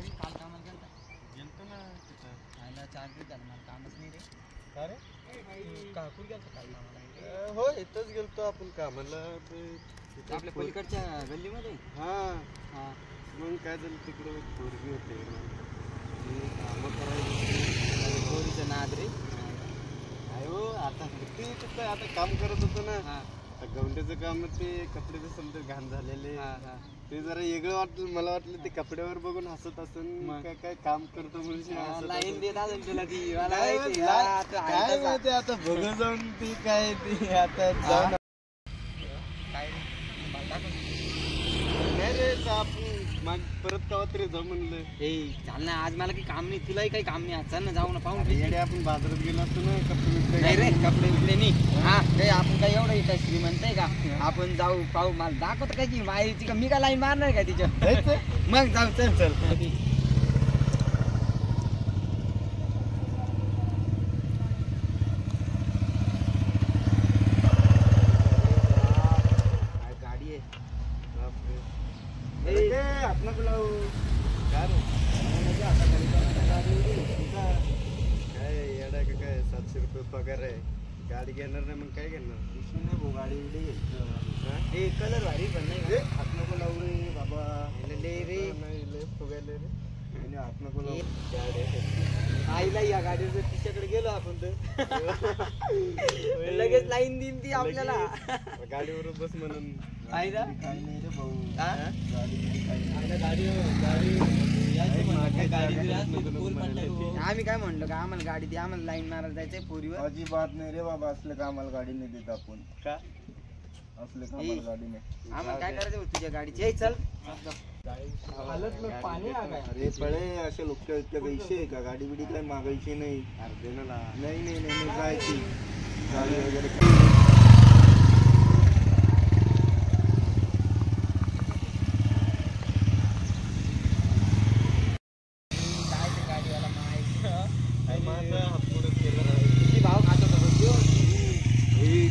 रे काल कामाला गेलता गेलतो ना तिथं आयला 4 दिवस झाले मला कामच नाही रे का रे तू काकूर गेलता काल कामाला हो इथंच गेलतो आपण कामाला आपल्या पलीकडच्या गल्लीमध्ये हा हा मग काय झालं तिकडे पोरगी होते कामं करायची पोरीचं नाद रे आहे हो आता किती तिथं आता काम करत होतो ना हा आता गवंड्याचं काम ते कपडे ते समजा घाण झालेले हा हा ते जरा वेगळं वाटलं मला वाटलं ते कपड्यावर बघून हसत असून काय काय काम करतो म्हणून लाईन देत असेल तुला ती मला काय माहिती. ला- हा, तू काय आहे तसा. माहिती आता बघ जाऊन ती काय ती आता जाऊन काय रे? मला दाखव. नाही रे आपण मग परत कवा तरी जाऊ म्हणलं ए चाल ना आज मला काही काम नाही तुलाही काही काम नाही आज चल ना जाऊ ना पाहून घे. येडे आपण बाजारात गेलो असतो ना कपडे नाही रे कपडे बिपडे नाही हा काही आपण काय एवढं इथं श्रीमंत आहे का आपण जाऊ पाहू मला दाखवतो काय की माहिती का मी का लाईन मारणार का तिच्या मग जाऊ चल चल गाडी आहे आपण बोलाव काय काय येडा का काय 700 रुपये पगार आहे गाडी घेणार नाही मग काय घेणार नाही भाऊ गाडी बिडी हे कलर भारी पण नाही का हात नको लावू रे बाबा ले रे नाही लय फुगायले रे आणि हात नको लावू आईला या गाडीवर तिच्याकडे गेलो आपण तर लगेच लाईन देईन ती आपल्याला गाडीवर बस म्हणून आईला काय नाही रे भाऊ आम्ही काय म्हणलो का आम्हाला गाडी दी आम्हाला लाईन मारायला जायचंय पोरीवर अजिबात नाही रे बाबा असलं का आम्हाला गाडी नाही देत आपण का असलं का आम्हाला गाडी नाही आम्हाला काय करायचं होतं तुझ्या गाडीची चल पाणी अरे पळे असे लोक इतक्या पैसे आहे का गाडी बिडी काय मागायची नाही अर्धे ना नाही नाही नाही जायची गाडी वगैरे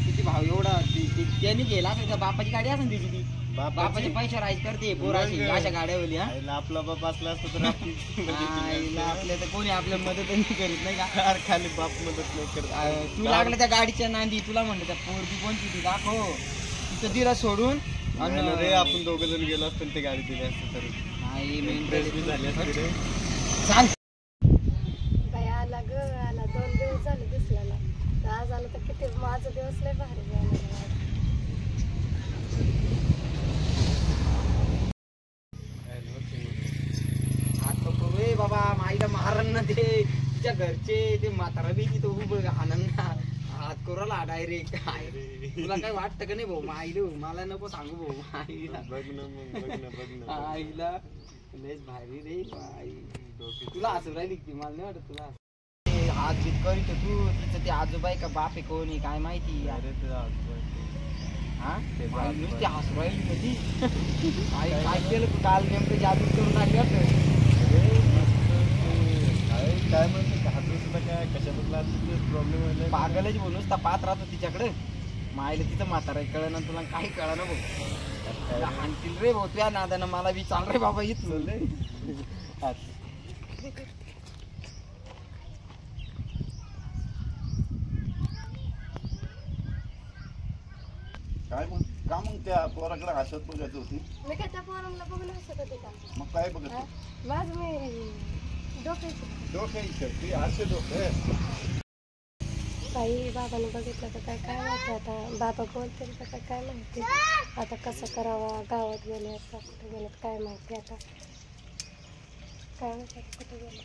किती भाव एवढा त्यांनी गेला असेल का बापाची गाडी असेल तिची ती बापाचे पैसे राईज करते पोराची अशा गाड्यावली हा आपला बाप असला असतो तर आपल्या तर कोणी आपल्या मदत नाही करीत नाही का खाली बाप मदत नाही करत तू लागलं त्या गाडीच्या नांदी तुला म्हणलं त्या पोरगी कोणती ती दाखव तिथं दिला सोडून रे आपण दोघं जण गेलो असतो ते गाडी दिली असतं तर झाली असते चाल आला ग आला 2 दिवस झाले दिसला ना आज आला तर किती माझा दिवस लय भारी गेला रे बाबा माईला मारण ना ते तिच्या घरचे ते म्हातारा बी तिथं उभं आनंद हात कोराला डायरेक्ट तुला काय वाटतं का नाही भाऊ माईला मला नको सांगू भाऊ आईला बघ ना मग बघ ना आईला लयच भारी रे आई तुला हसू राहिली की मला नाही वाटत तुला हात बीत करीत तू तिचं ते आजोबा आहे का बाप आहे कोणी काय माहिती हा नुसती हसू राहिली होती आई काय केलं तू काल नेमकं जादू करून टाकली वाटतं काय म्हणते हात दुसरा काय कशाबद्दल प्रॉब्लेम व्हायला पागलच बोलूस तर पाहत राहतो तिच्याकडे मायला तिथं म्हातारा कळलं तुला काही कळा ना भाऊ आणतील रे भाऊ तुझ्या नादानं मला बी चाल रे बाबा इथलं काय मग का मग त्या पोराकडे हसत बघायचं होती मी काय त्या पोरांना बघून हसत होते का मग काय बघत माझ मी डोक्याची असे डोकं बाई बाबाने बघितलं तर काय माहिती आता बाबा बोलतील तर काय माहिती आता कसं करावं गावात गेले आता कुठे गेले काय माहिती आता काय माहिती कुठे गेले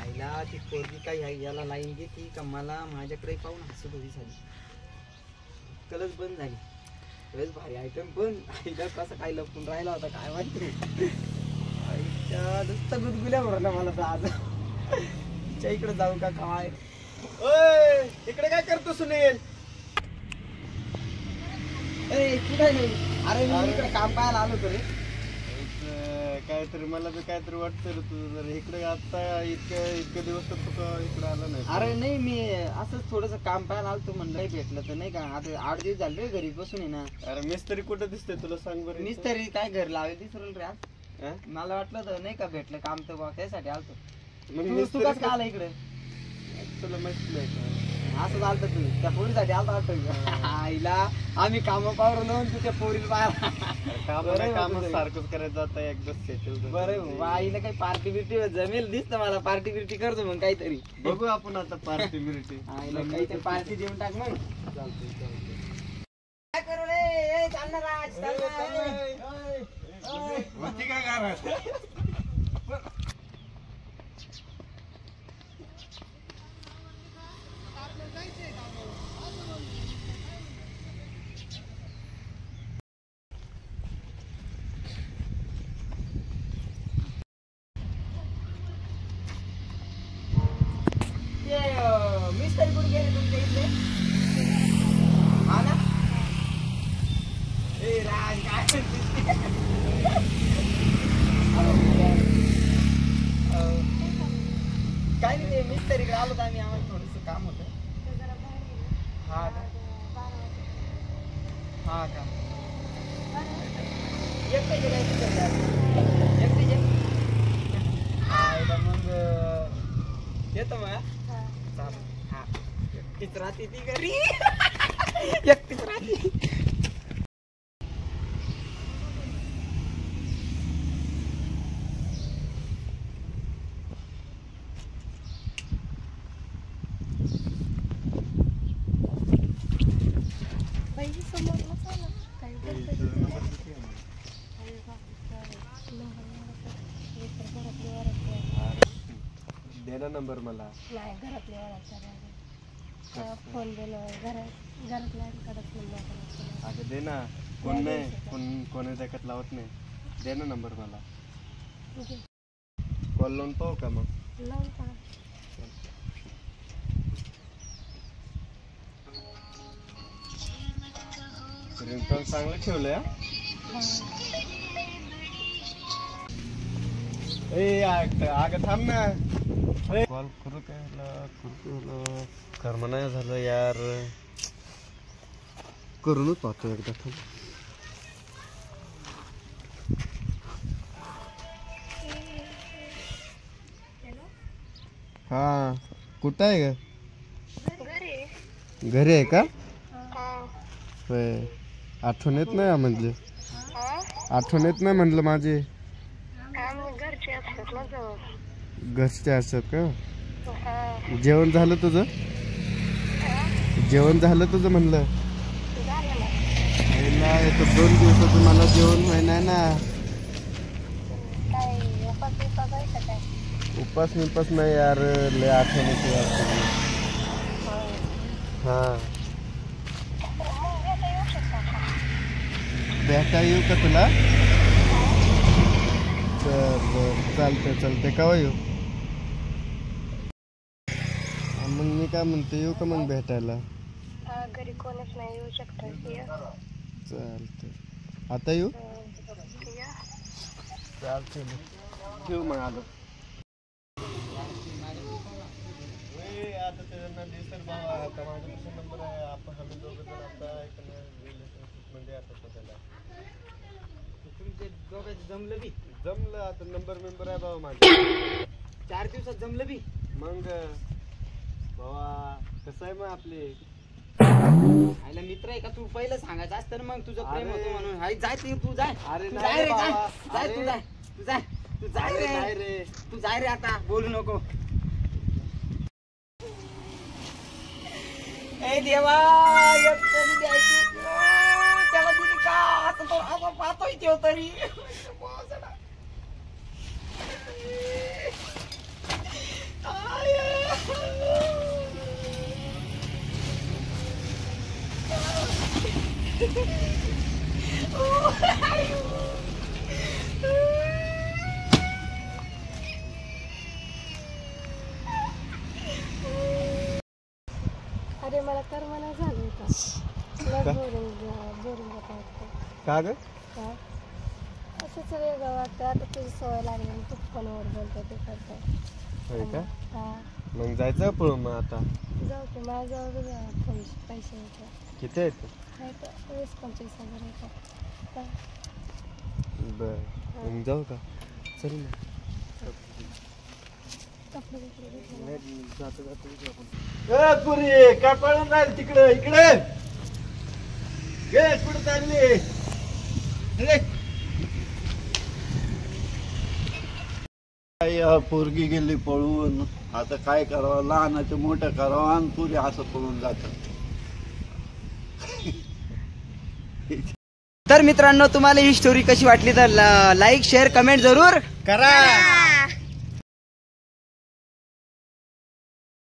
आईला ती पोरगी काय याला लाईन घेते का मला माझ्याकडे पाहून हसत होती झाली कलच बंद झाली लयच भारी आयटम पण आईला कसं काय लपून राहिला होता काय माहिती आईच्या नुसतं गुदगुल्या भरला मला तर आज तिच्या इकडे जाऊ का काय इकडे काय करतो सुनील कुठे नाही अरे मी इकडे काम पाहायला आलो होतो रे काहीतरी मला बी काहीतरी वाटतं रे तुझं जर इकडे आता इतके दिवस तर तुका इकडे आला नाही अरे नाही मी असंच थोडस काम पाहायला आलो म्हणलं काही भेटलं तर नाही का आता 8 दिवस झाले रे घरी बसून आहे ना अरे मिस्त्री कुठे दिसते तुला सांग बरं मिस्त्री काय घर लावेल दिसरल रे आज हा? मला वाटलं तर नाही का भेटलं काम तर बा त्यासाठी आलतो. मग तू मिस्त्री कसं काय आला इकडे? तुला माहित नाही का? असं चालतं तू त्या पोरीसाठी आलता वाटतं. आईला आम्ही काम पावरून लावून तुझ्या पोरीला बाहेर. बरं काम होतं. सारखंच करायचं आता एकदा सेटल बरं बाबा, आईला काही पार्टी बिर्टी जमेल दिसतं मला. पार्टी बिर्टी करतो मग काहीतरी. बघू आपण आता पार्टी मिळते. आईला काहीतरी पार्टी देऊन टाक मग. चालतंय. काय करू रे? ए, चाल ना राज, चाल ना. होती का घरात? ते मिस्त्री कुठे गेले तुमच्या इथले? हा ना? ए राज काय म्हणते? काय नाही ते मिस्त्रीकडे आलो तर आम्ही. आम्हाला थोडंसं काम होतं. हा का? हा का? एकट्याचे काय तिकडे? एकट्याचे? हा मग येतो मग. चालेल. हा एकटीच राहते ती घरी. एकटीच राहते. बाई समोर नसायला काही बोलतोय. घरातली ओरडते. दे ना नंबर मला. नाही घरातले ओरडतात. फोन दिलं घरातल्यांकडेच नंबर. अगं दे ना. कोण नाही कोणी देखत लावत नाही. दे ना नंबर मला. कॉल लावून पाहू का मग? लावून का? रिंगटोन चांगलं ठेवलंय. ए अगं थांब ना. कॉल करू काय कर्म नाही झालं यार. करूनच पाहतो एकदा. थांब. हा कुठं आहे ग? घरी आहे का? होय. आठवण येत नाही म्हणजे? आठवण येत नाही म्हटलं माझे. घरचे असतात का? जेवण झालं तुझं? जेवण झालं तुझं म्हणलं? नाही 2 दिवसाचं मला जेवण व्हाय ना. उपास नाही यार. लय आठवण येते यार तुझी. हा भेटा येऊ का तुला? चालतंय केव्हा येऊ? मग मी काय म्हणते येऊ का मग भेटायला? घरी कोणच नाही येऊ शकत. चालतंय. आता येऊ? चालतंय ठेवू मग. आलो. आता त्यांना दिसेल बाबा. आता माझ्यापासून नंबर आहे. आपण आम्ही दोघं जण आता रिलेशनशिप मध्ये आता सध्याला. तुमचे दोघांचं जमलं बी? जमलं. आता नंबर आहे बाबा माझा. 4 दिवसात जमलं बी? मग बाबा कसं आहे मग आपले आईला मित्र आहे का? तू पहिलं सांगायचं असतं ना मग तुझं प्रेम होतं म्हणून. आई जाय तू जाय. अरे तू नाही जाय रे बाबा. जाय. तू जाय. तू जाय. तू जाय अरे नाही रे. रे. तू जाय रे आता. बोलू नको. ए देवा एकतरी द्यायची. त्याला दिली का? आता तो आता पाहतोय तो तरी. अरे मला करमना झालं होतं. बोरिंग होत वाटतं. का ग? काय असंच वेगळं वाटतं. आता तुझी सवय लागली आणि तू फोनवर बोलतो ते करतो. होय का? हा मग जायचं पळून मग आता. जाऊ की माझ्याजवळ बी पैसे होते. किती आहेत? नाही तर 20-25 हजार येतात. बर मग जाऊ का? चल ना. पुरी काय पळून राहील तिकडे इकडे कुठे चालली पोरगी गेली पळून. आता काय करावं लहानाचं मोठं करावं आणि पुरी असं पळून जात. तर मित्रांनो तुम्हाला ही स्टोरी कशी वाटली तर लाईक शेअर कमेंट जरूर करा.